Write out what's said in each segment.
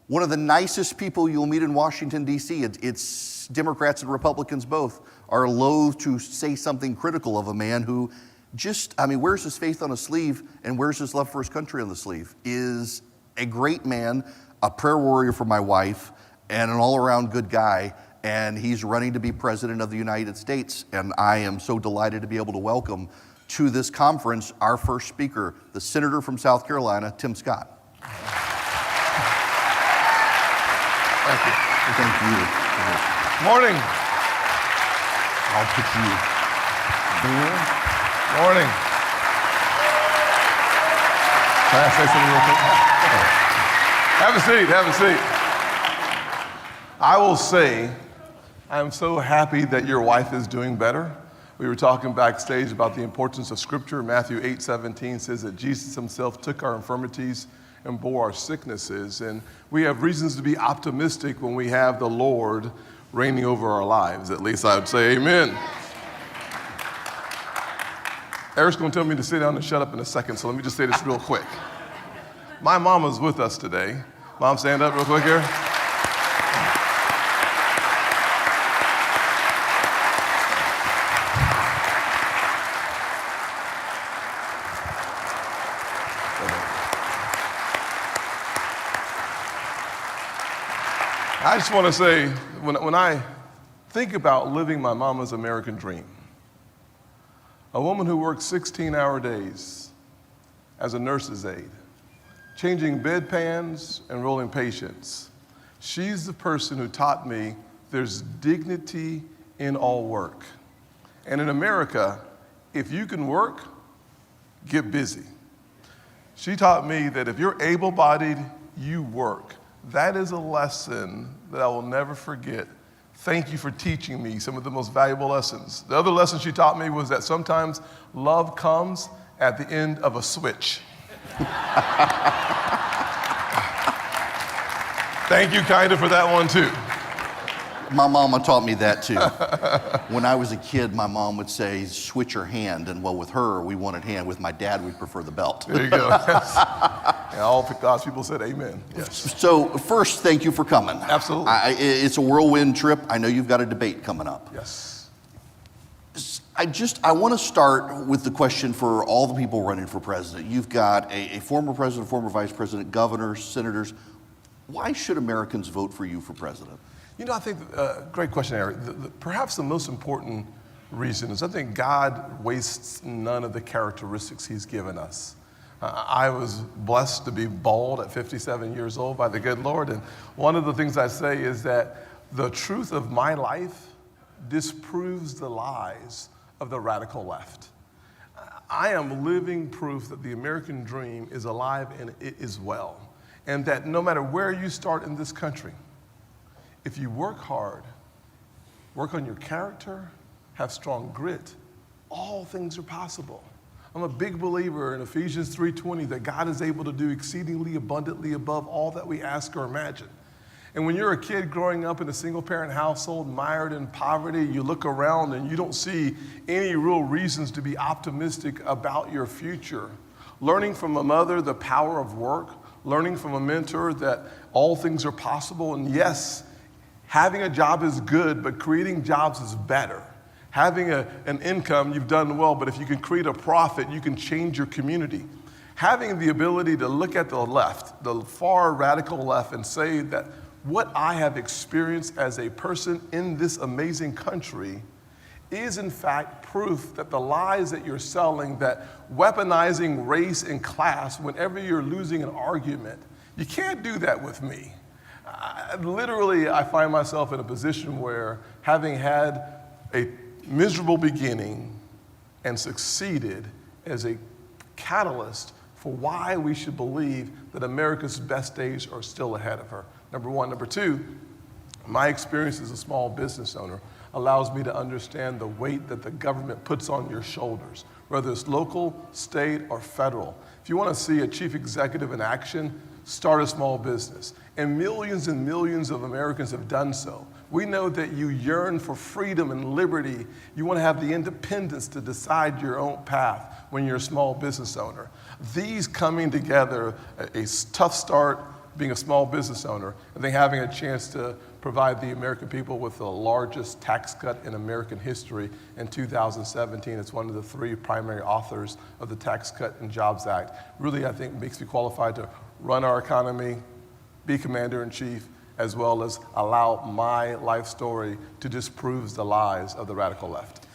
One of the nicest people you'll meet in Washington, D.C., it's Democrats and Republicans both, are loath to say something critical of a man who wears his faith on a sleeve and wears his love for his country on the sleeve, is a great man, a prayer warrior for my wife, and an all-around good guy, and he's running to be president of the United States, and I am so delighted to be able to welcome to this conference our first speaker, the Senator from South Carolina, Tim Scott. Thank you. Thank you. Morning. I'll put you there. Morning. Can I say something real quick? Have a seat, have a seat. I will say, I'm so happy that your wife is doing better. We were talking backstage about the importance of Scripture. Matthew 8:17 says that Jesus himself took our infirmities and bore our sicknesses. And we have reasons to be optimistic when we have the Lord reigning over our lives. At least I would say amen. Eric's going to tell me to sit down and shut up in a second, so let me just say this real quick. My mama's with us today. Mom, stand up real quick here. I just want to say, when I think about living my mama's American dream, a woman who worked 16-hour days as a nurse's aide, changing bedpans and rolling patients, she's the person who taught me there's dignity in all work. And in America, if you can work, get busy. She taught me that if you're able-bodied, you work. That is a lesson that I will never forget. Thank you for teaching me some of the most valuable lessons. The other lesson she taught me was that sometimes love comes at the end of a switch. Thank you, Kinda, for that one too. My mama taught me that too. When I was a kid, my mom would say, switch your hand. And well, with her, we wanted hand. With my dad, we prefer the belt. There you go. And all God's people said amen. Yes. So first, thank you for coming. Absolutely. It's a whirlwind trip. I know you've got a debate coming up. Yes. I want to start with the question for all the people running for president. You've got a former president, former vice president, governors, senators. Why should Americans vote for you for president? You know, I think, great question, Eric. Perhaps the most important reason is I think God wastes none of the characteristics he's given us. I was blessed to be bald at 57 years old by the good Lord, and one of the things I say is that the truth of my life disproves the lies of the radical left. I am living proof that the American dream is alive and it is well, and that no matter where you start in this country, if you work hard, work on your character, have strong grit, all things are possible. I'm a big believer in Ephesians 3:20 that God is able to do exceedingly abundantly above all that we ask or imagine. And when you're a kid growing up in a single-parent household, mired in poverty, you look around and you don't see any real reasons to be optimistic about your future. Learning from a mother the power of work, learning from a mentor that all things are possible, and yes, having a job is good, but creating jobs is better. Having an income, you've done well, but if you can create a profit, you can change your community. Having the ability to look at the left, the far radical left, and say that what I have experienced as a person in this amazing country is in fact proof that the lies that you're selling, that weaponizing race and class whenever you're losing an argument, you can't do that with me. I find myself in a position where, having had a miserable beginning and succeeded as a catalyst for why we should believe that America's best days are still ahead of her. Number one. Number two, my experience as a small business owner allows me to understand the weight that the government puts on your shoulders, whether it's local, state, or federal. If you want to see a chief executive in action, start a small business. And millions of Americans have done so. We know that you yearn for freedom and liberty. You want to have the independence to decide your own path when you're a small business owner. These coming together, a tough start, being a small business owner. I think having a chance to provide the American people with the largest tax cut in American history in 2017. It's one of the 3 primary authors of the Tax Cut and Jobs Act. Really, I think, makes me qualified to run our economy, be commander-in-chief, as well as allow my life story to disprove the lies of the radical left.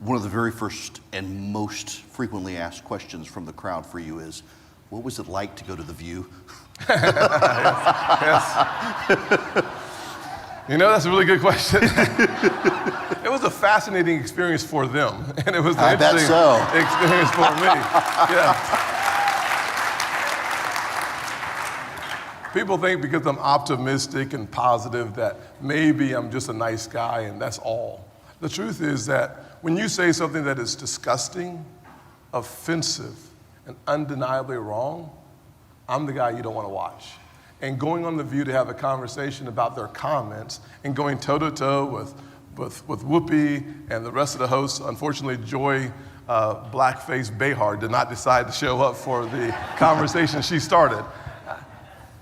One of the very first and most frequently asked questions from the crowd for you is, what was it like to go to The View? Yes. You know, that's a really good question. It was a fascinating experience for them, and it was an interesting experience for me. Yeah. People think because I'm optimistic and positive that maybe I'm just a nice guy and that's all. The truth is that when you say something that is disgusting, offensive, and undeniably wrong, I'm the guy you don't want to watch. And going on The View to have a conversation about their comments and going toe-to-toe with Whoopi and the rest of the hosts, unfortunately, Joy Blackface Behar did not decide to show up for the conversation she started.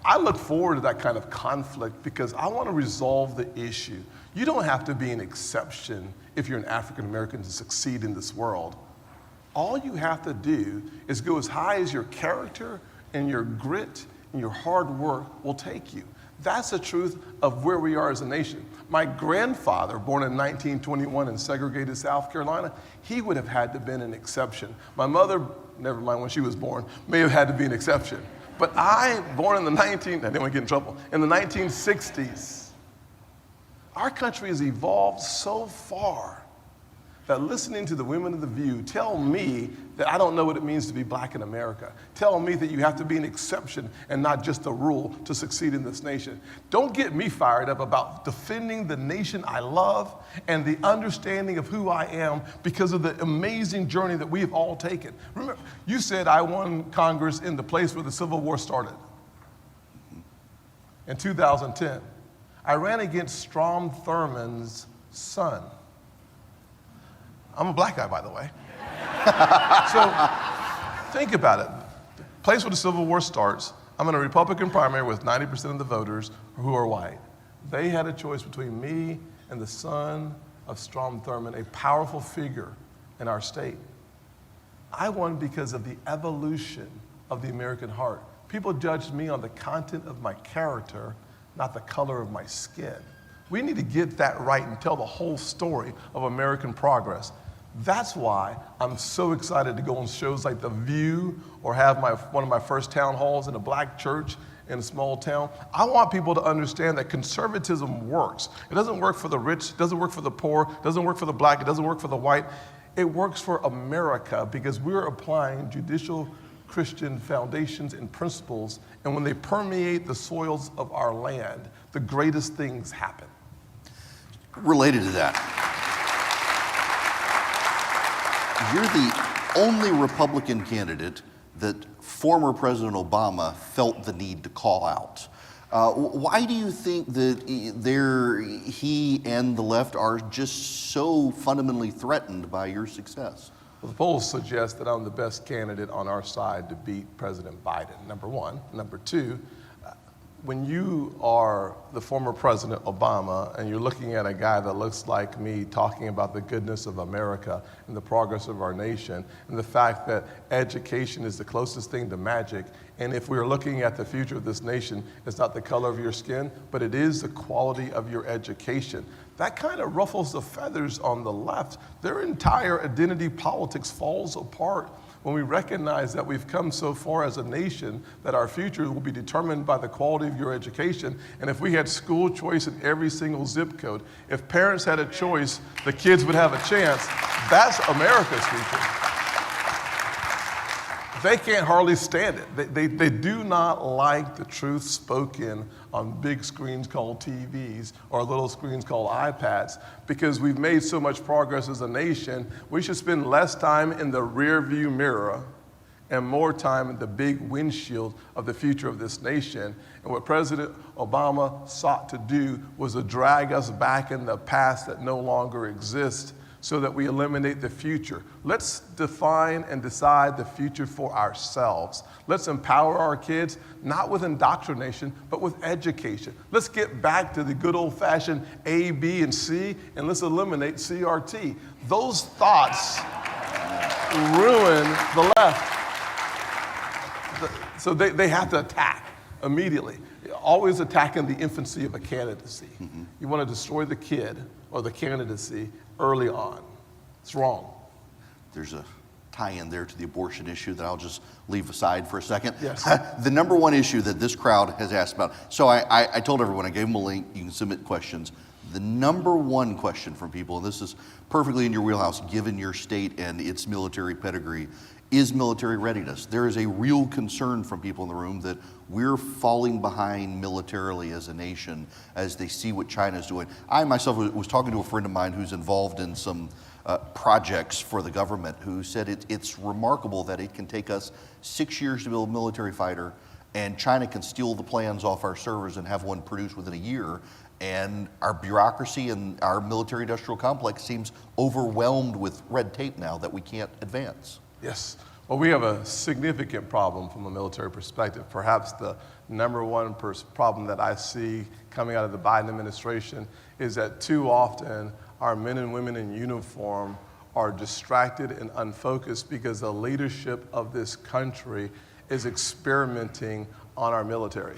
I look forward to that kind of conflict because I want to resolve the issue. You don't have to be an exception if you're an African American to succeed in this world. All you have to do is go as high as your character and your grit and your hard work will take you. That's the truth of where we are as a nation. My grandfather, born in 1921 in segregated South Carolina, he would have had to have been an exception. My mother, never mind when she was born, may have had to be an exception. But I, born in the I didn't want to get in trouble, in the 1960s, our country has evolved so far that listening to the women of The View tell me that I don't know what it means to be black in America. Tell me that you have to be an exception and not just a rule to succeed in this nation. Don't get me fired up about defending the nation I love and the understanding of who I am because of the amazing journey that we have all taken. Remember, you said I won Congress in the place where the Civil War started. In 2010, I ran against Strom Thurmond's son. I'm a black guy, by the way. So think about it. The place where the Civil War starts, I'm in a Republican primary with 90% of the voters who are white. They had a choice between me and the son of Strom Thurmond, a powerful figure in our state. I won because of the evolution of the American heart. People judged me on the content of my character, not the color of my skin. We need to get that right and tell the whole story of American progress. That's why I'm so excited to go on shows like The View or have one of my first town halls in a black church in a small town. I want people to understand that conservatism works. It doesn't work for the rich, it doesn't work for the poor, it doesn't work for the black, it doesn't work for the white. It works for America because we're applying judicial Christian foundations and principles, and when they permeate the soils of our land, the greatest things happen. Related to that, you're the only Republican candidate that former President Obama felt the need to call out. Why do you think that he and the left are just so fundamentally threatened by your success? Well, the polls suggest that I'm the best candidate on our side to beat President Biden, number one. Number two, when you are the former President Obama and you're looking at a guy that looks like me talking about the goodness of America and the progress of our nation and the fact that education is the closest thing to magic, and if we're looking at the future of this nation, it's not the color of your skin, but it is the quality of your education. That kind of ruffles the feathers on the left. Their entire identity politics falls apart when we recognize that we've come so far as a nation that our future will be determined by the quality of your education. And if we had school choice in every single zip code, if parents had a choice, the kids would have a chance. That's America's future. They can't hardly stand it. They do not like the truth spoken on big screens called TVs or little screens called iPads because we've made so much progress as a nation. We should spend less time in the rear view mirror and more time in the big windshield of the future of this nation. And what President Obama sought to do was to drag us back in the past that no longer exists so that we eliminate the future. Let's define and decide the future for ourselves. Let's empower our kids, not with indoctrination, but with education. Let's get back to the good old-fashioned A, B, and C, and let's eliminate CRT. Those thoughts ruin the left. So they have to attack immediately. Always attacking the infancy of a candidacy. You want to destroy the kid or the candidacy early on. It's wrong. There's a tie-in there to the abortion issue that I'll just leave aside for a second. Yes. The number one issue that this crowd has asked about, so I told everyone, I gave them a link, you can submit questions. The number one question from people, and this is perfectly in your wheelhouse given your state and its military pedigree, is military readiness. There is a real concern from people in the room that we're falling behind militarily as a nation as they see what China's doing. I myself was talking to a friend of mine who's involved in some projects for the government who said it's remarkable that it can take us 6 years to build a military fighter and China can steal the plans off our servers and have one produced within a year. And our bureaucracy and our military industrial complex seems overwhelmed with red tape now that we can't advance. Yes. Well, we have a significant problem from a military perspective. Perhaps the number one problem that I see coming out of the Biden administration is that too often our men and women in uniform are distracted and unfocused because the leadership of this country is experimenting on our military.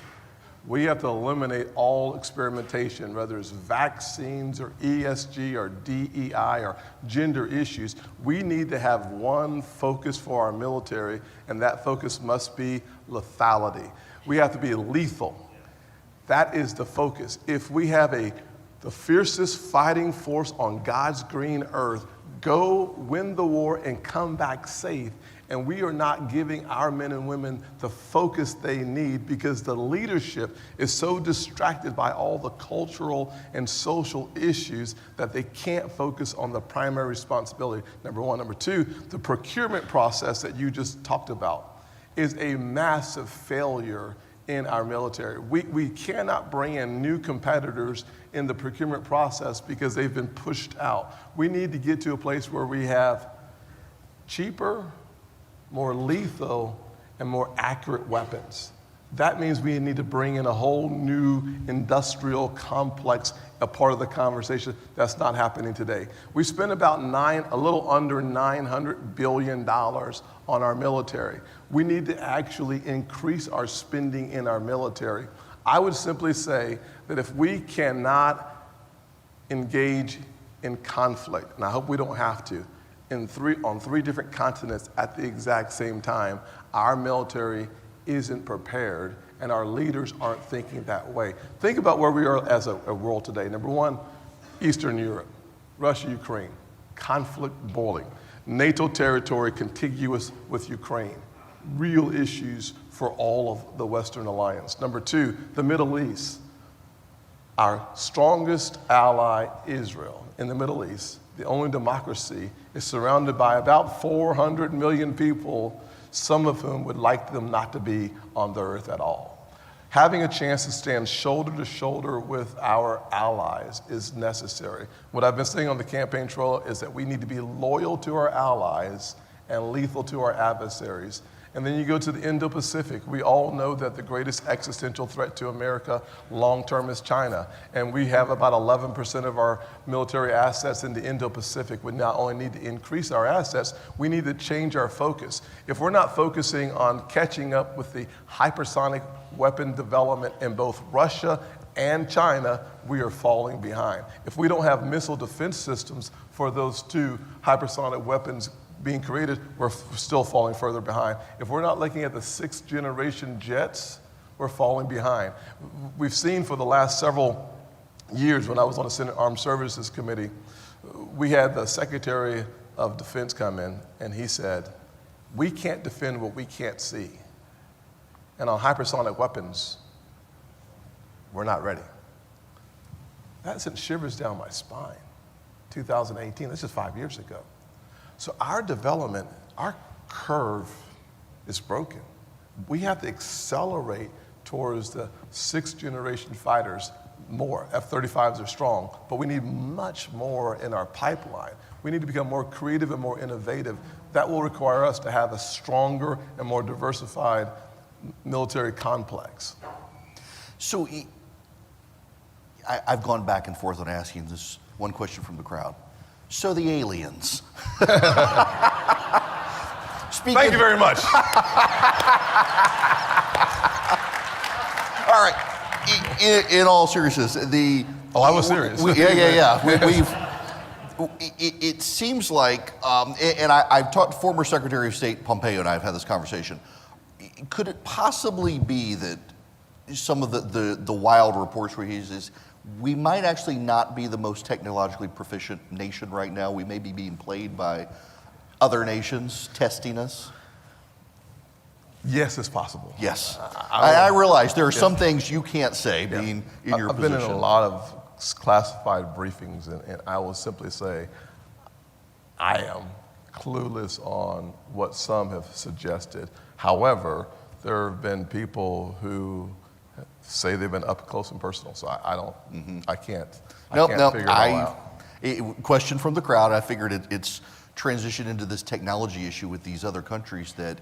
We have to eliminate all experimentation, whether it's vaccines or ESG or DEI or gender issues. We need to have one focus for our military, and that focus must be lethality. We have to be lethal. That is the focus. If we have the fiercest fighting force on God's green earth, go win the war and come back safe. And we are not giving our men and women the focus they need because the leadership is so distracted by all the cultural and social issues that they can't focus on the primary responsibility, number one. Number two, the procurement process that you just talked about is a massive failure in our military. We cannot bring in new competitors in the procurement process because they've been pushed out. We need to get to a place where we have cheaper, more lethal, and more accurate weapons. That means we need to bring in a whole new industrial complex, a part of the conversation that's not happening today. We spend about a little under $900 billion on our military. We need to actually increase our spending in our military. I would simply say that if we cannot engage in conflict, and I hope we don't have to, on three different continents at the exact same time, our military isn't prepared and our leaders aren't thinking that way. Think about where we are as a world today. Number one, Eastern Europe, Russia, Ukraine, conflict boiling. NATO territory contiguous with Ukraine, real issues for all of the Western alliance. Number two, the Middle East. Our strongest ally, Israel, in the Middle East, the only democracy, is surrounded by about 400 million people, some of whom would like them not to be on the earth at all. Having a chance to stand shoulder to shoulder with our allies is necessary. What I've been saying on the campaign trail is that we need to be loyal to our allies and lethal to our adversaries. And then you go to the Indo-Pacific. We all know that the greatest existential threat to America long-term is China. And we have about 11% of our military assets in the Indo-Pacific. We not only need to increase our assets, we need to change our focus. If we're not focusing on catching up with the hypersonic weapon development in both Russia and China, we are falling behind. If we don't have missile defense systems for those two hypersonic weapons being created, we're still falling further behind. If we're not looking at the 6th generation jets, we're falling behind. We've seen for the last several years, when I was on the Senate Armed Services Committee, we had the Secretary of Defense come in and he said, we can't defend what we can't see. And on hypersonic weapons, we're not ready. That sent shivers down my spine. 2018, that's just 5 years ago. So our development, our curve is broken. We have to accelerate towards the 6th generation fighters. more. F-35s are strong, but we need much more in our pipeline. We need to become more creative and more innovative. That will require us to have a stronger and more diversified military complex. So I've gone back and forth on asking this one question from the crowd. So the aliens. Thank you very much. All right. In all seriousness, I was serious. It seems like, and I've talked to former Secretary of State Pompeo, and I've had this conversation. Could it possibly be that some of the wild reports where he is we might actually not be the most technologically proficient nation right now? We may be being played by other nations testing us? Yes, it's possible. Yes. I realize there are some things you can't say being in your position. I've been in a lot of classified briefings, and I will simply say I am clueless on what some have suggested. However, there have been people who say they've been up close and personal, so I can't figure it all out. Question from the crowd, I figured it's transitioned into this technology issue with these other countries that,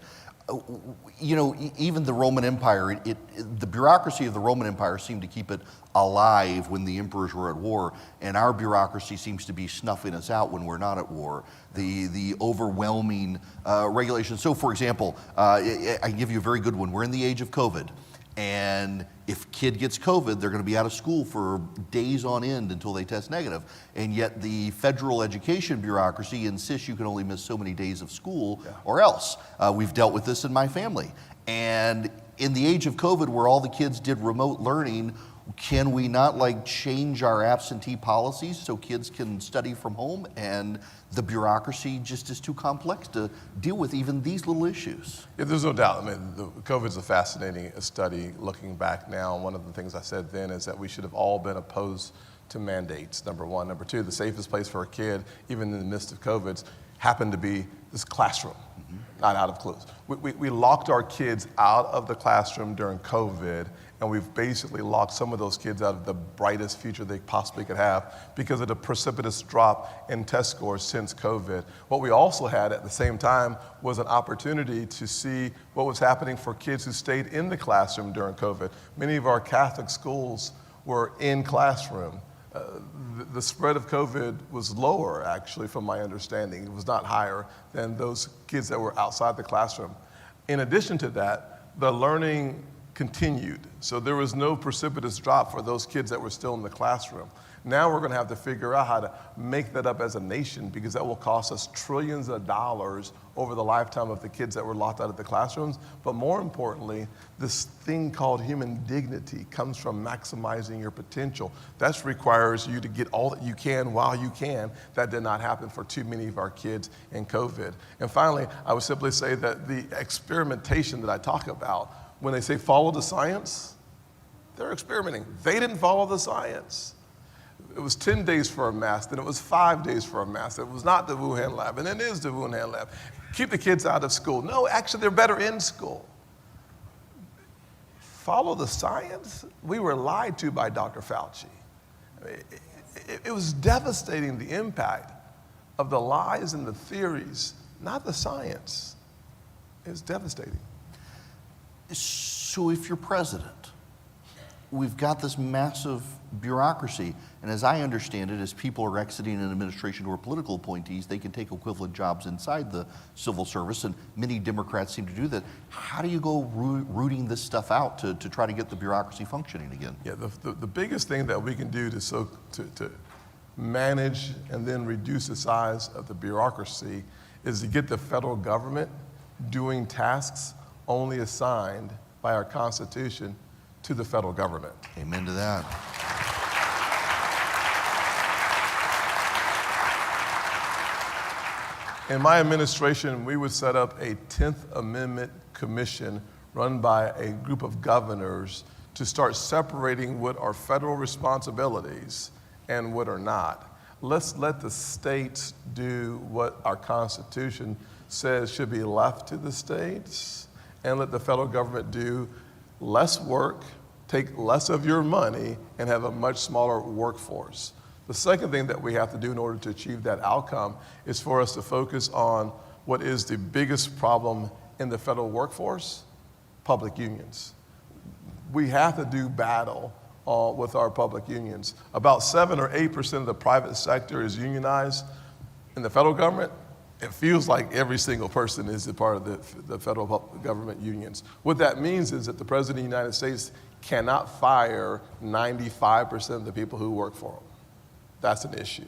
even the Roman Empire, the bureaucracy of the Roman Empire seemed to keep it alive when the emperors were at war, and our bureaucracy seems to be snuffing us out when we're not at war. The overwhelming regulations. So, for example, I can give you a very good one. We're in the age of COVID, and if a kid gets COVID, they're going to be out of school for days on end until they test negative. And yet the federal education bureaucracy insists you can only miss so many days of school or else. We've dealt with this in my family. And in the age of COVID, where all the kids did remote learning, can we not change our absentee policies so kids can study from home? And the bureaucracy just is too complex to deal with even these little issues. Yeah, there's no doubt. COVID's a fascinating study looking back now. One of the things I said then is that we should have all been opposed to mandates, number one. Number two, the safest place for a kid, even in the midst of COVID, happened to be this classroom, not out of clothes. We locked our kids out of the classroom during COVID, and we've basically locked some of those kids out of the brightest future they possibly could have because of the precipitous drop in test scores since COVID. What we also had at the same time was an opportunity to see what was happening for kids who stayed in the classroom during COVID. Many of our Catholic schools were in classroom. The spread of COVID was lower, actually, from my understanding. It was not higher than those kids that were outside the classroom. In addition to that, the learning continued. So there was no precipitous drop for those kids that were still in the classroom. Now we're going to have to figure out how to make that up as a nation, because that will cost us trillions of dollars over the lifetime of the kids that were locked out of the classrooms. But more importantly, this thing called human dignity comes from maximizing your potential. That requires you to get all that you can while you can. That did not happen for too many of our kids in COVID. And finally, I would simply say that the experimentation that I talk about, when they say follow the science, they're experimenting. They didn't follow the science. It was 10 days for a mask, then it was 5 days for a mask. It was not the Wuhan lab, and it is the Wuhan lab. Keep the kids out of school. No, actually, they're better in school. Follow the science? We were lied to by Dr. Fauci. It was devastating, the impact of the lies and the theories, not the science. It was devastating. So if you're president, we've got this massive bureaucracy, and as I understand it, as people are exiting an administration who are political appointees, they can take equivalent jobs inside the civil service, and many Democrats seem to do that. How do you go rooting this stuff out to try to get the bureaucracy functioning again? Yeah, the biggest thing that we can do to manage and then reduce the size of the bureaucracy is to get the federal government doing tasks only assigned by our Constitution to the federal government. Amen to that. In my administration, we would set up a 10th Amendment commission run by a group of governors to start separating what are federal responsibilities and what are not. Let's let the states do what our Constitution says should be left to the states, and let the federal government do less work take less of your money and have a much smaller workforce. The second thing that we have to do in order to achieve that outcome is for us to focus on what is the biggest problem in the federal workforce: public unions. We have to do battle with our public unions. About 7 or 8% of the private sector is unionized. In the federal government, it feels like every single person is a part of the federal government unions. What that means is that the President of the United States cannot fire 95% of the people who work for him. That's an issue.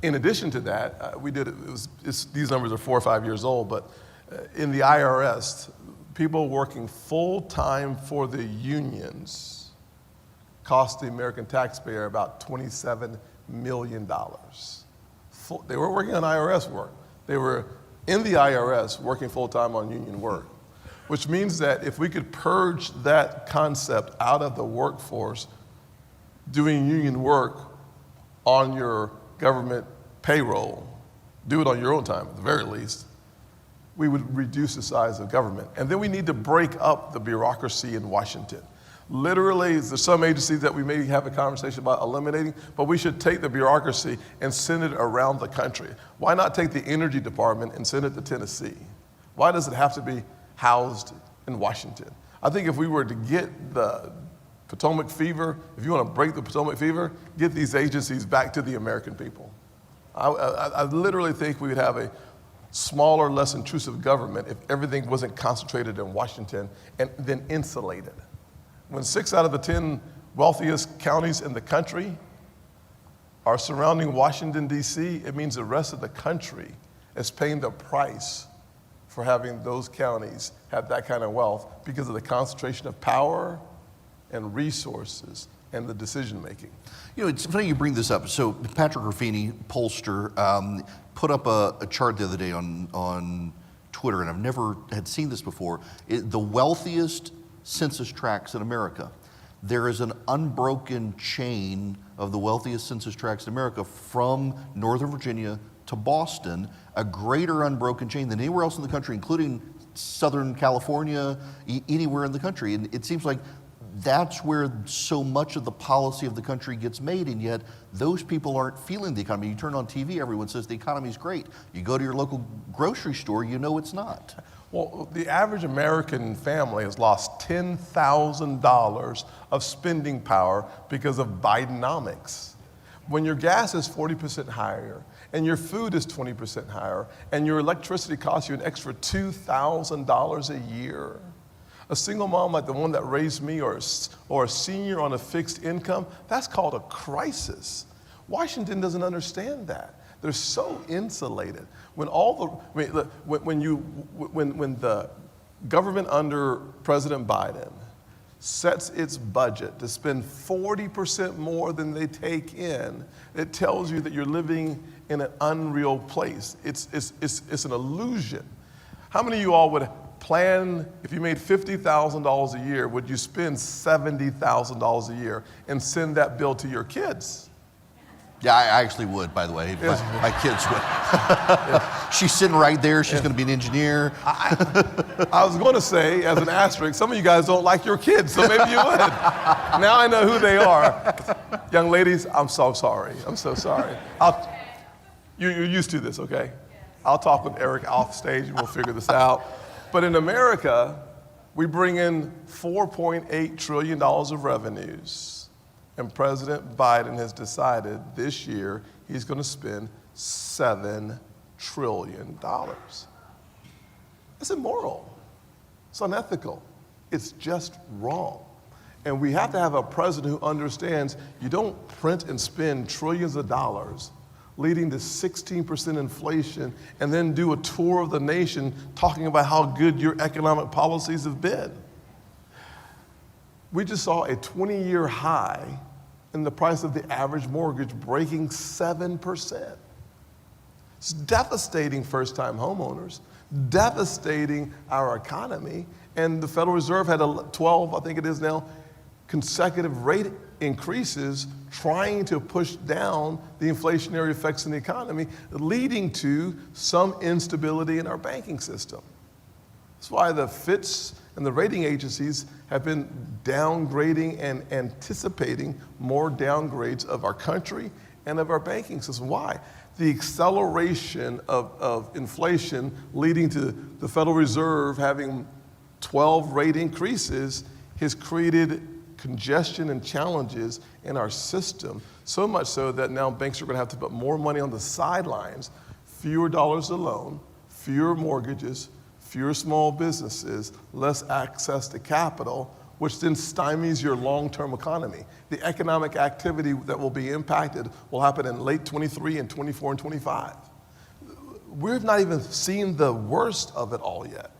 In addition to that, these numbers are 4 or 5 years old, but in the IRS, people working full-time for the unions cost the American taxpayer about $27 million. They were working on IRS work. They were in the IRS working full-time on union work, which means that if we could purge that concept out of the workforce, doing union work on your government payroll, do it on your own time at the very least, we would reduce the size of government. And then we need to break up the bureaucracy in Washington. Literally, there's some agencies that we may have a conversation about eliminating, but we should take the bureaucracy and send it around the country. Why not take the energy department and send it to Tennessee? Why does it have to be housed in Washington? I think if we were to get the Potomac fever, if you want to break the Potomac fever, get these agencies back to the American people. I literally think we would have a smaller, less intrusive government if everything wasn't concentrated in Washington and then insulated. When 6 out of the 10 wealthiest counties in the country are surrounding Washington, D.C., it means the rest of the country is paying the price for having those counties have that kind of wealth because of the concentration of power and resources and the decision making. You know, it's funny you bring this up. So Patrick Ruffini, pollster, put up a chart the other day on Twitter, and I've never had seen this before. The wealthiest census tracts in America. There is an unbroken chain of the wealthiest census tracts in America from Northern Virginia to Boston, a greater unbroken chain than anywhere else in the country, including Southern California, anywhere in the country. And it seems like that's where so much of the policy of the country gets made, and yet those people aren't feeling the economy. You turn on TV, everyone says the economy's great. You go to your local grocery store, you know it's not. Well, the average American family has lost $10,000 of spending power because of Bidenomics. When your gas is 40% higher, and your food is 20% higher, and your electricity costs you an extra $2,000 a year, a single mom like the one that raised me or a senior on a fixed income, that's called a crisis. Washington doesn't understand that. They're so insulated. When the government under President Biden sets its budget to spend 40% more than they take in, it tells you that you're living in an unreal place. It's an illusion. How many of you all would plan, if you made $50,000 a year, would you spend $70,000 a year and send that bill to your kids? Yeah, I actually would, by the way. My kids would. She's sitting right there. She's going to be an engineer. I was going to say, as an asterisk, some of you guys don't like your kids, so maybe you would. Now I know who they are. Young ladies, I'm so sorry. I'm so sorry. You're used to this, okay? I'll talk with Eric off stage and we'll figure this out. But in America, we bring in $4.8 trillion of revenues. And President Biden has decided this year he's going to spend $7 trillion. That's immoral. It's unethical. It's just wrong. And we have to have a president who understands you don't print and spend trillions of dollars, leading to 16% inflation, and then do a tour of the nation talking about how good your economic policies have been. We just saw a 20-year high in the price of the average mortgage breaking 7%. It's devastating first-time homeowners, devastating our economy, and the Federal Reserve had 12, I think it is now, consecutive rate increases trying to push down the inflationary effects in the economy, leading to some instability in our banking system. That's why the Fitch And the rating agencies have been downgrading and anticipating more downgrades of our country and of our banking system. Why? The acceleration of inflation leading to the Federal Reserve having 12 rate increases has created congestion and challenges in our system, so much so that now banks are going to have to put more money on the sidelines, fewer dollars a loan, fewer mortgages, fewer small businesses, less access to capital, which then stymies your long-term economy. The economic activity that will be impacted will happen in late 23 and 24 and 25. We've not even seen the worst of it all yet.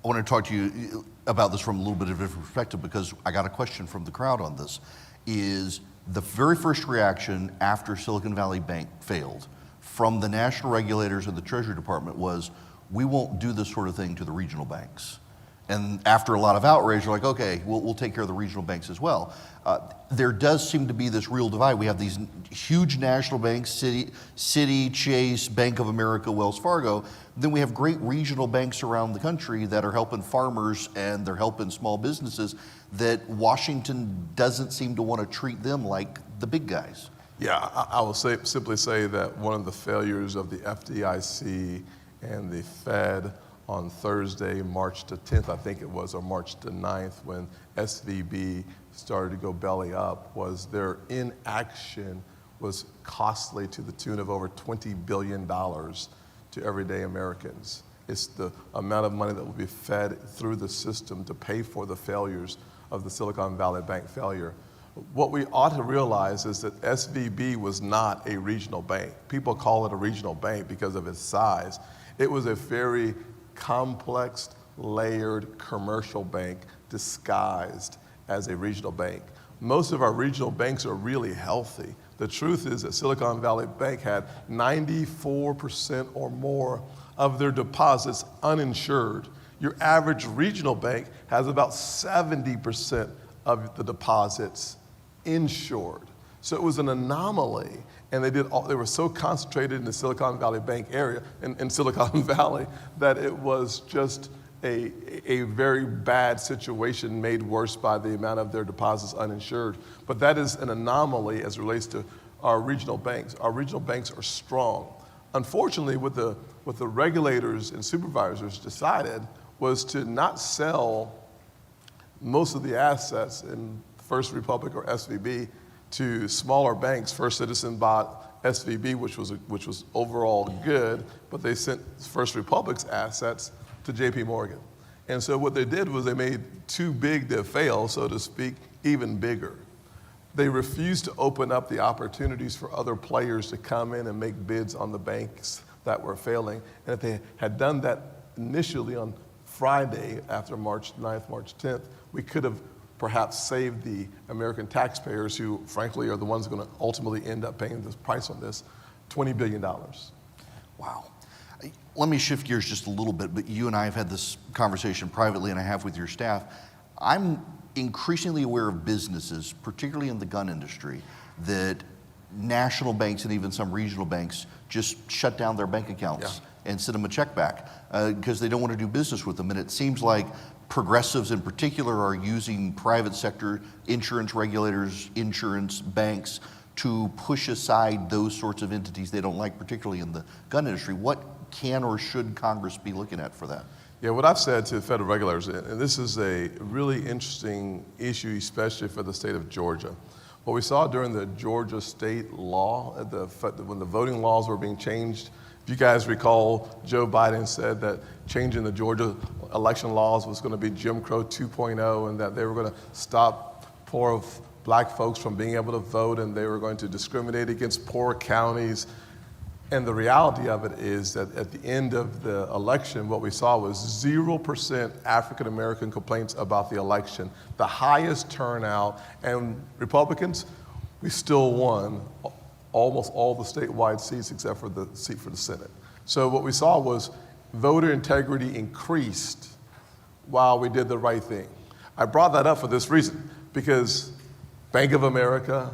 I want to talk to you about this from a little bit of a different perspective, because I got a question from the crowd on this. Is the very first reaction after Silicon Valley Bank failed from the national regulators and the Treasury Department was, we won't do this sort of thing to the regional banks. And after a lot of outrage, they're like, okay, we'll take care of the regional banks as well. There does seem to be this real divide. We have these huge national banks, Citi, Chase, Bank of America, Wells Fargo. Then we have great regional banks around the country that are helping farmers and they're helping small businesses that Washington doesn't seem to want to treat them like the big guys. Yeah, I will simply say that one of the failures of the FDIC and the Fed on Thursday, March the 10th, I think it was, or March the 9th, when SVB started to go belly up, was their inaction was costly to the tune of over $20 billion to everyday Americans. It's the amount of money that will be fed through the system to pay for the failures of the Silicon Valley Bank failure. What we ought to realize is that SVB was not a regional bank. People call it a regional bank because of its size. It was a very complex, layered commercial bank disguised as a regional bank. Most of our regional banks are really healthy. The truth is that Silicon Valley Bank had 94% or more of their deposits uninsured. Your average regional bank has about 70% of the deposits insured. So it was an anomaly. And they were so concentrated in the Silicon Valley Bank area, in Silicon Valley, that it was just a very bad situation made worse by the amount of their deposits uninsured. But that is an anomaly as it relates to our regional banks. Our regional banks are strong. Unfortunately, what the regulators and supervisors decided was to not sell most of the assets in First Republic or SVB to smaller banks. First Citizen bought SVB, which was overall good, but they sent First Republic's assets to JP Morgan. And so what they did was they made too big to fail, so to speak, even bigger. They refused to open up the opportunities for other players to come in and make bids on the banks that were failing. And if they had done that initially on Friday after March 9th, March 10th, we could have perhaps save the American taxpayers, who frankly are the ones going to ultimately end up paying the price on this, $20 billion. Wow. Let me shift gears just a little bit, but you and I have had this conversation privately, and I have with your staff. I'm increasingly aware of businesses, particularly in the gun industry, that national banks and even some regional banks just shut down their bank accounts and send them a check back because they don't want to do business with them. And it seems like progressives in particular are using private sector insurance regulators, insurance banks to push aside those sorts of entities they don't like, particularly in the gun industry. What can or should Congress be looking at for that? Yeah, what I've said to federal regulators, and this is a really interesting issue, especially for the state of Georgia. What we saw during the Georgia state law, when the voting laws were being changed, if you guys recall, Joe Biden said that changing the Georgia election laws was going to be Jim Crow 2.0, and that they were going to stop poor black folks from being able to vote, and they were going to discriminate against poor counties. And the reality of it is that at the end of the election, what we saw was 0% African American complaints about the election, the highest turnout, and Republicans, we still won almost all the statewide seats except for the seat for the Senate. So what we saw was voter integrity increased while we did the right thing. I brought that up for this reason, because Bank of America,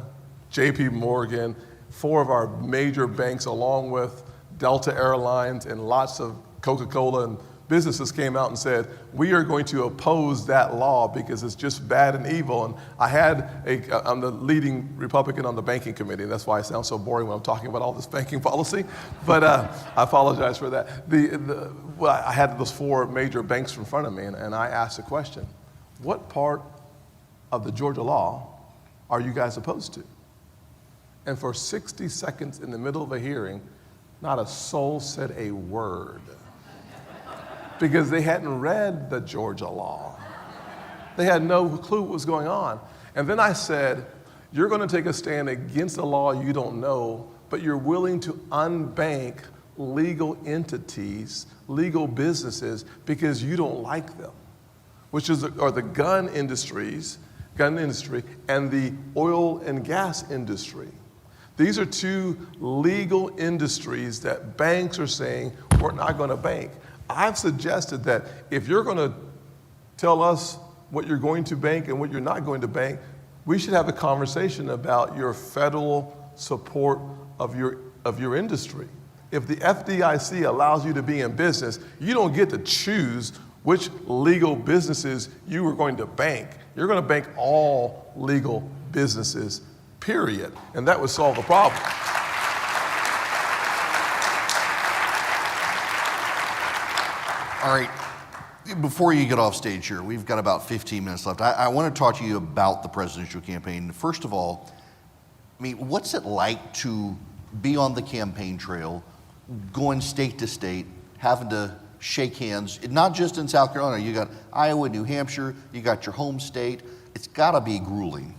JP Morgan, 4 of our major banks, along with Delta Airlines and lots of Coca-Cola and businesses came out and said, we are going to oppose that law because it's just bad and evil. And I'm the leading Republican on the banking committee, and that's why I sound so boring when I'm talking about all this banking policy, but I apologize for that. I had those 4 major banks in front of me, and I asked the question, what part of the Georgia law are you guys opposed to? And for 60 seconds in the middle of a hearing, not a soul said a word because they hadn't read the Georgia law. They had no clue what was going on. And then I said, you're going to take a stand against a law you don't know, but you're willing to unbank legal entities, legal businesses, because you don't like them, which are the gun industry and the oil and gas industry. These are 2 legal industries that banks are saying, we're not going to bank. I've suggested that if you're going to tell us what you're going to bank and what you're not going to bank, we should have a conversation about your federal support of your industry. If the FDIC allows you to be in business, you don't get to choose which legal businesses you are going to bank. You're going to bank all legal businesses, period. And that would solve the problem. All right, before you get off stage here, we've got about 15 minutes left. I want to talk to you about the presidential campaign. First of all, I mean, what's it like to be on the campaign trail, going state to state, having to shake hands, not just in South Carolina, you got Iowa, New Hampshire, you got your home state. It's gotta be grueling.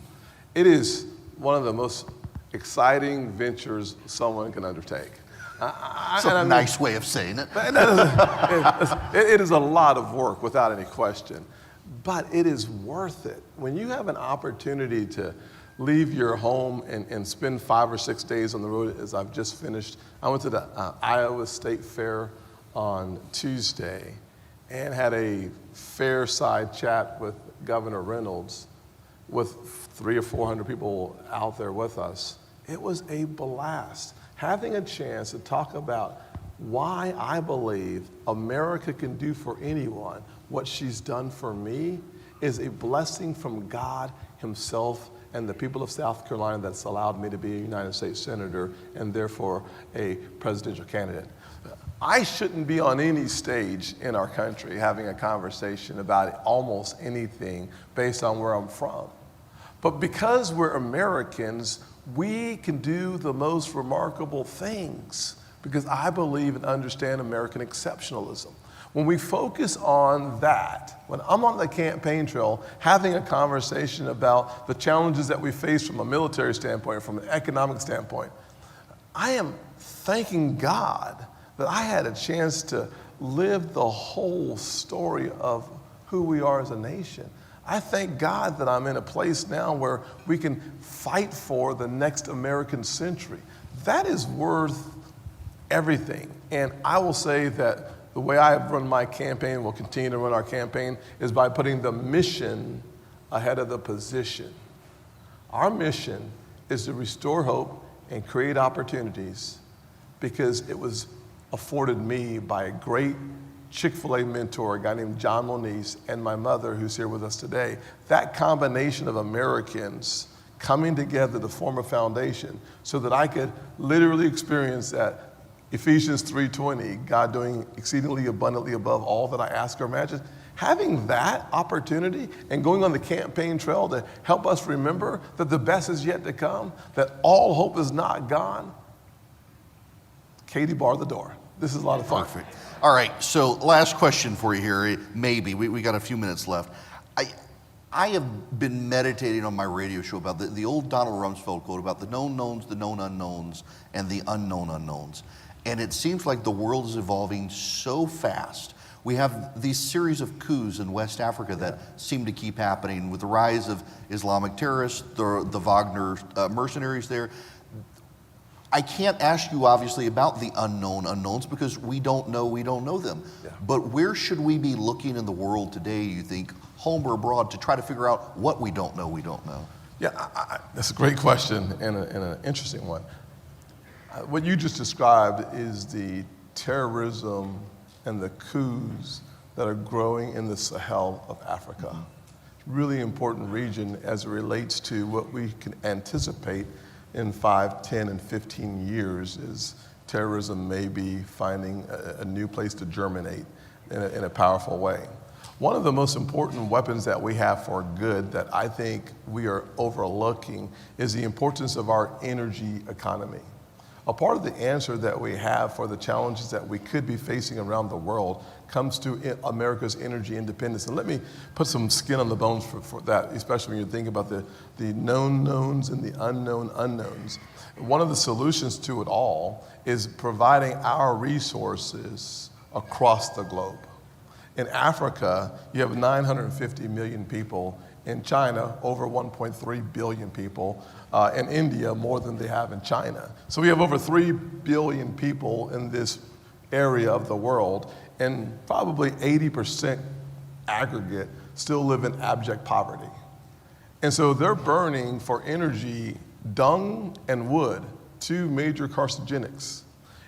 It is one of the most exciting ventures someone can undertake. It's a nice way of saying it. It is a lot of work, without any question, but it is worth it. When you have an opportunity to leave your home and spend 5 or 6 days on the road, as I've just finished. I went to the Iowa State Fair on Tuesday and had a fair-side chat with Governor Reynolds with 300 or 400 people out there with us. It was a blast. Having a chance to talk about why I believe America can do for anyone what she's done for me is a blessing from God Himself and the people of South Carolina that's allowed me to be a United States Senator and therefore a presidential candidate. I shouldn't be on any stage in our country having a conversation about almost anything based on where I'm from. But because we're Americans, we can do the most remarkable things because I believe and understand American exceptionalism. When we focus on that, when I'm on the campaign trail having a conversation about the challenges that we face from a military standpoint, from an economic standpoint, I am thanking God that I had a chance to live the whole story of who we are as a nation. I thank God that I'm in a place now where we can fight for the next American century. That is worth everything. And I will say that the way I have run my campaign, will continue to run our campaign, is by putting the mission ahead of the position. Our mission is to restore hope and create opportunities because it was afforded me by a great Chick-fil-A mentor, a guy named John Moniz, and my mother, who's here with us today. That combination of Americans coming together to form a foundation so that I could literally experience that Ephesians 3:20, God doing exceedingly abundantly above all that I ask or imagine. Having that opportunity and going on the campaign trail to help us remember that the best is yet to come, that all hope is not gone. Katie, bar the door. This is a lot of fun. Perfect. All right, so last question for you here, maybe. We got a few minutes left. I have been meditating on my radio show about the old Donald Rumsfeld quote about the known knowns, the known unknowns, and the unknown unknowns. And it seems like the world is evolving so fast. We have these series of coups in West Africa that seem to keep happening with the rise of Islamic terrorists, the Wagner mercenaries there. I can't ask you, obviously, about the unknown unknowns because we don't know them. Yeah. But where should we be looking in the world today, you think, home or abroad, to try to figure out what we don't know? Yeah, that's a great question and an interesting one. What you just described is the terrorism and the coups that are growing in the Sahel of Africa. Really important region as it relates to what we can anticipate in 5, 10, and 15 years as terrorism may be finding a new place to germinate in a powerful way. One of the most important weapons that we have for good that I think we are overlooking is the importance of our energy economy. A part of the answer that we have for the challenges that we could be facing around the world comes to America's energy independence. And let me put some skin on the bones for that, especially when you think about the known knowns and the unknown unknowns. One of the solutions to it all is providing our resources across the globe. In Africa, you have 950 million people. In China, over 1.3 billion people. In India, more than they have in China. So we have over 3 billion people in this area of the world, and probably 80% aggregate still live in abject poverty. And so they're burning for energy dung and wood, 2 major carcinogenics.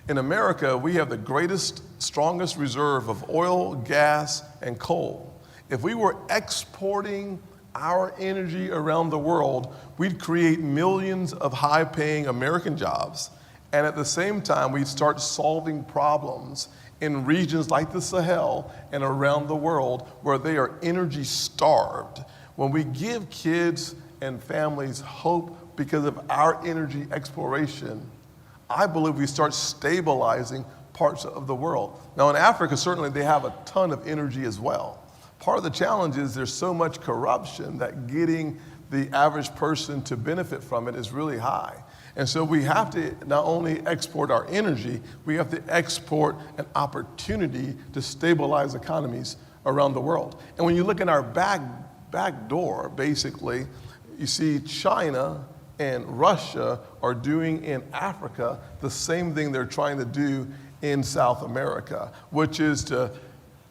In America, we have the greatest, strongest reserve of oil, gas, and coal. If we were exporting our energy around the world, we'd create millions of high-paying American jobs, and at the same time, we'd start solving problems in regions like the Sahel and around the world where they are energy starved. When we give kids and families hope because of our energy exploration, I believe we start stabilizing parts of the world. Now in Africa, certainly they have a ton of energy as well. Part of the challenge is there's so much corruption that getting the average person to benefit from it is really high. And so we have to not only export our energy, we have to export an opportunity to stabilize economies around the world. And when you look in our back door, basically, you see China and Russia are doing in Africa the same thing they're trying to do in South America, which is to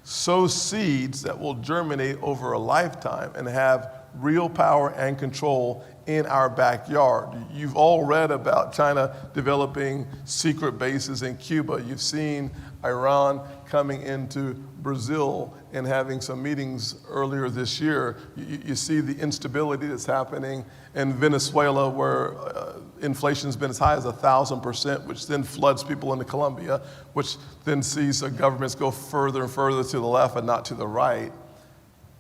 sow seeds that will germinate over a lifetime and have real power and control in our backyard. You've all read about China developing secret bases in Cuba. You've seen Iran coming into Brazil and having some meetings earlier this year. You see the instability that's happening in Venezuela, where inflation's been as high as 1,000%, which then floods people into Colombia, which then sees the governments go further and further to the left and not to the right.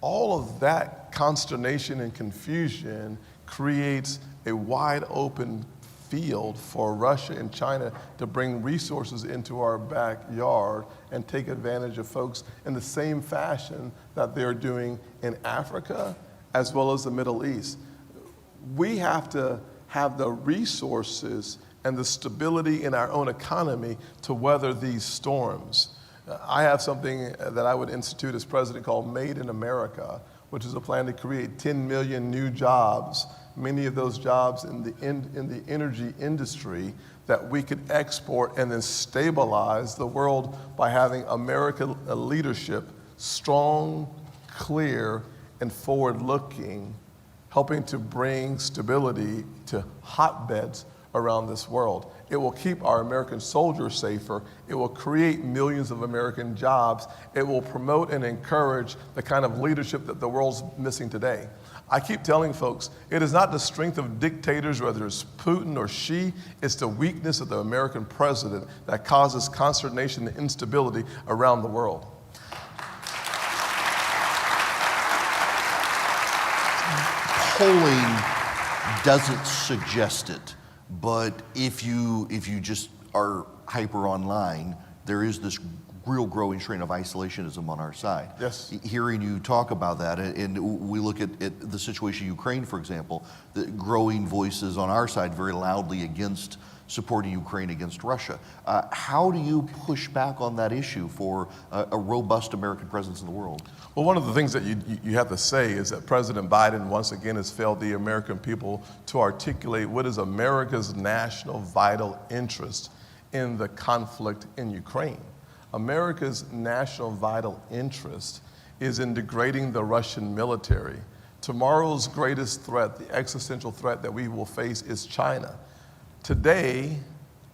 All of that consternation and confusion creates a wide open field for Russia and China to bring resources into our backyard and take advantage of folks in the same fashion that they're doing in Africa as well as the Middle East. We have to have the resources and the stability in our own economy to weather these storms. I have something that I would institute as president called Made in America, which is a plan to create 10 million new jobs, many of those jobs in the energy industry that we could export and then stabilize the world by having American leadership strong, clear, and forward-looking, helping to bring stability to hotbeds around this world. It will keep our American soldiers safer. It will create millions of American jobs. It will promote and encourage the kind of leadership that the world's missing today. I keep telling folks, it is not the strength of dictators, whether it's Putin or Xi, it's the weakness of the American president that causes consternation and instability around the world. Polling doesn't suggest it, but if you just are hyper online, there is this real growing strain of isolationism on our side. Yes. Hearing you talk about that, and we look at the situation in Ukraine, for example, the growing voices on our side very loudly against supporting Ukraine against Russia. How do you push back on that issue for a robust American presence in the world? Well, one of the things that you have to say is that President Biden once again has failed the American people to articulate what is America's national vital interest in the conflict in Ukraine. America's national vital interest is in degrading the Russian military. Tomorrow's greatest threat, the existential threat that we will face, is China. Today,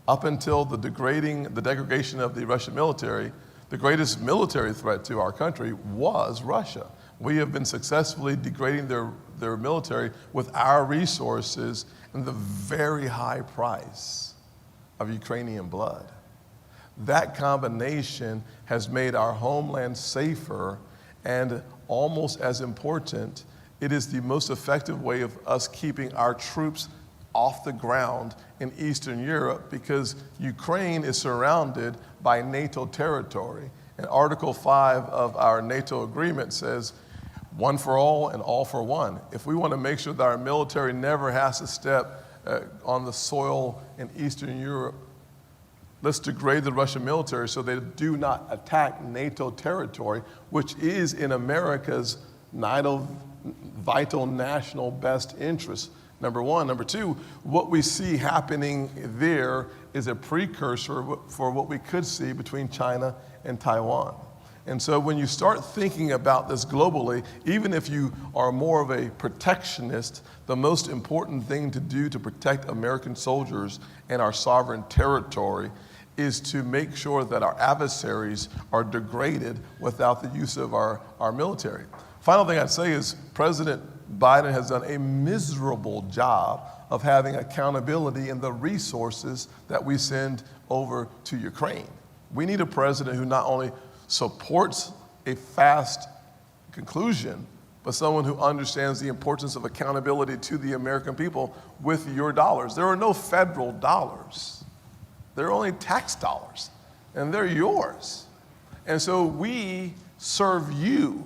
up until the degradation of the Russian military, the greatest military threat to our country was Russia. We have been successfully degrading their military with our resources and the very high price of Ukrainian blood. That combination has made our homeland safer, and almost as important, it is the most effective way of us keeping our troops off the ground in Eastern Europe, because Ukraine is surrounded by NATO territory. And Article 5 of our NATO agreement says, one for all and all for one. If we want to make sure that our military never has to step on the soil in Eastern Europe, let's degrade the Russian military so they do not attack NATO territory, which is in America's vital national best interest. Number one. Number two, what we see happening there is a precursor for what we could see between China and Taiwan. And so when you start thinking about this globally, even if you are more of a protectionist, the most important thing to do to protect American soldiers and our sovereign territory is to make sure that our adversaries are degraded without the use of our military. Final thing I'd say is President Biden has done a miserable job of having accountability in the resources that we send over to Ukraine. We need a president who not only supports a fast conclusion, but someone who understands the importance of accountability to the American people with your dollars. There are no federal dollars. There are only tax dollars, and they're yours. And so we serve you.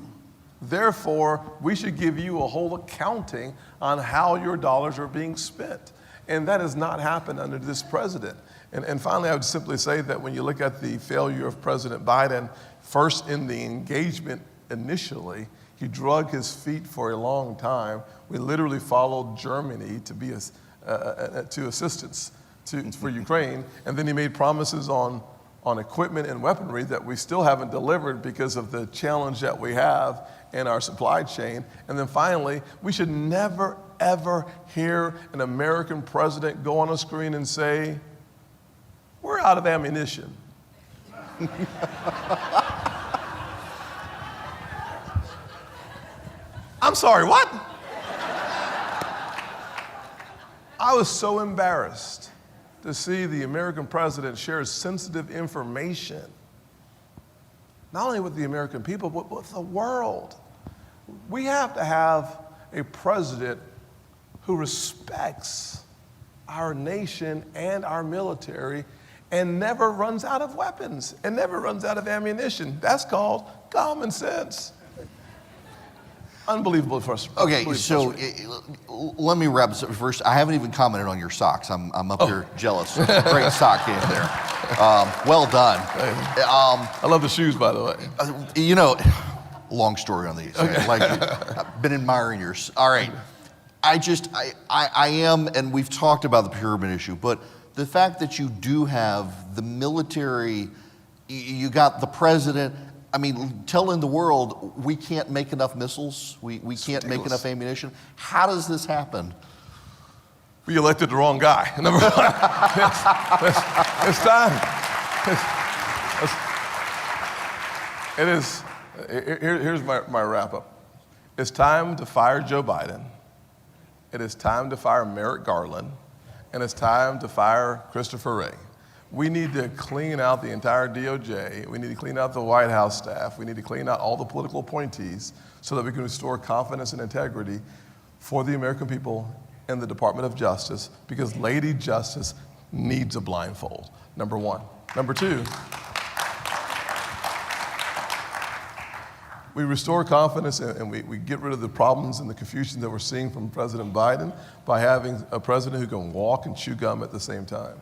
Therefore, we should give you a whole accounting on how your dollars are being spent. And that has not happened under this president. And finally, I would simply say that when you look at the failure of President Biden, first in the engagement initially, he drug his feet for a long time. We literally followed Germany to be to assistance for Ukraine. And then he made promises on equipment and weaponry that we still haven't delivered because of the challenge that we have in our supply chain. And then finally, we should never, ever hear an American president go on a screen and say, "We're out of ammunition." I'm sorry, what? I was so embarrassed to see the American president share sensitive information, not only with the American people, but with the world. We have to have a president who respects our nation and our military and never runs out of weapons and never runs out of ammunition. That's called common sense. Unbelievable frustrating. Okay, so let me wrap this up first. I haven't even commented on your socks. I'm up here jealous. Great sock game there. Well done. I love the shoes, by the way. You know, long story on these. Okay. I've been admiring yours. All right. I am, and we've talked about the pyramid issue, but the fact that you do have the military, you got the president, I mean, telling the world we can't make enough missiles, we can't make enough ammunition. How does this happen? We elected the wrong guy. Number one, it's time. Here's my wrap up. It's time to fire Joe Biden. It is time to fire Merrick Garland. And it's time to fire Christopher Wray. We need to clean out the entire DOJ. We need to clean out the White House staff. We need to clean out all the political appointees so that we can restore confidence and integrity for the American people in the Department of Justice, because Lady Justice needs a blindfold, number one. Number two, we restore confidence and we get rid of the problems and the confusion that we're seeing from President Biden by having a president who can walk and chew gum at the same time.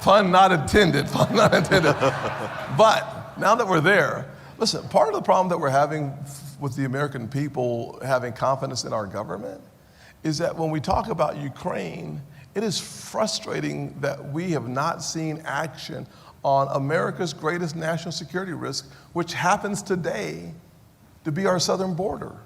Pun not intended, pun not intended. But now that we're there, listen, part of the problem that we're having with the American people having confidence in our government is that when we talk about Ukraine, it is frustrating that we have not seen action on America's greatest national security risk, which happens today to be our southern border.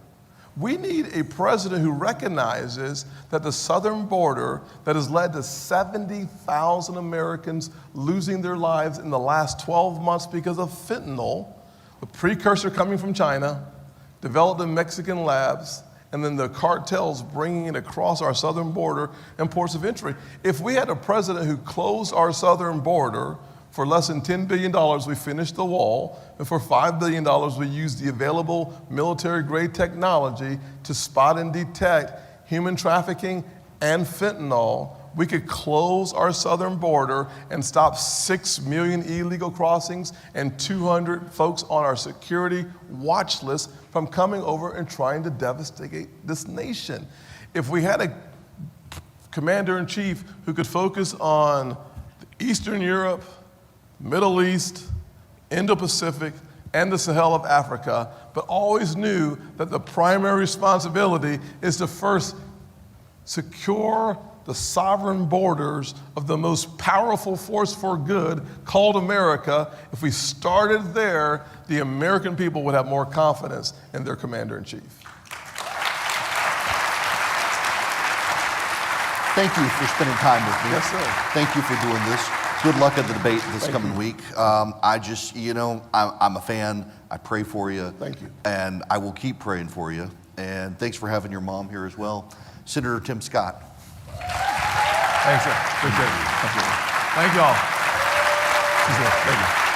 We need a president who recognizes that the southern border that has led to 70,000 Americans losing their lives in the last 12 months because of fentanyl, the precursor coming from China, developed in Mexican labs, and then the cartels bringing it across our southern border and ports of entry. If we had a president who closed our southern border, for less than $10 billion, we finished the wall, and for $5 billion, we used the available military-grade technology to spot and detect human trafficking and fentanyl, we could close our southern border and stop 6 million illegal crossings and 200 folks on our security watch list from coming over and trying to devastate this nation. If we had a commander-in-chief who could focus on Eastern Europe, Middle East, Indo-Pacific, and the Sahel of Africa, but always knew that the primary responsibility is to first secure the sovereign borders of the most powerful force for good called America. If we started there, the American people would have more confidence in their commander-in-chief. Thank you for spending time with me. Yes, sir. Thank you for doing this. Good luck at the debate this coming week. I'm a fan. I pray for you. Thank you. And I will keep praying for you. And thanks for having your mom here as well. Senator Tim Scott. Thanks, sir. Appreciate it. Thank you all. Thank you.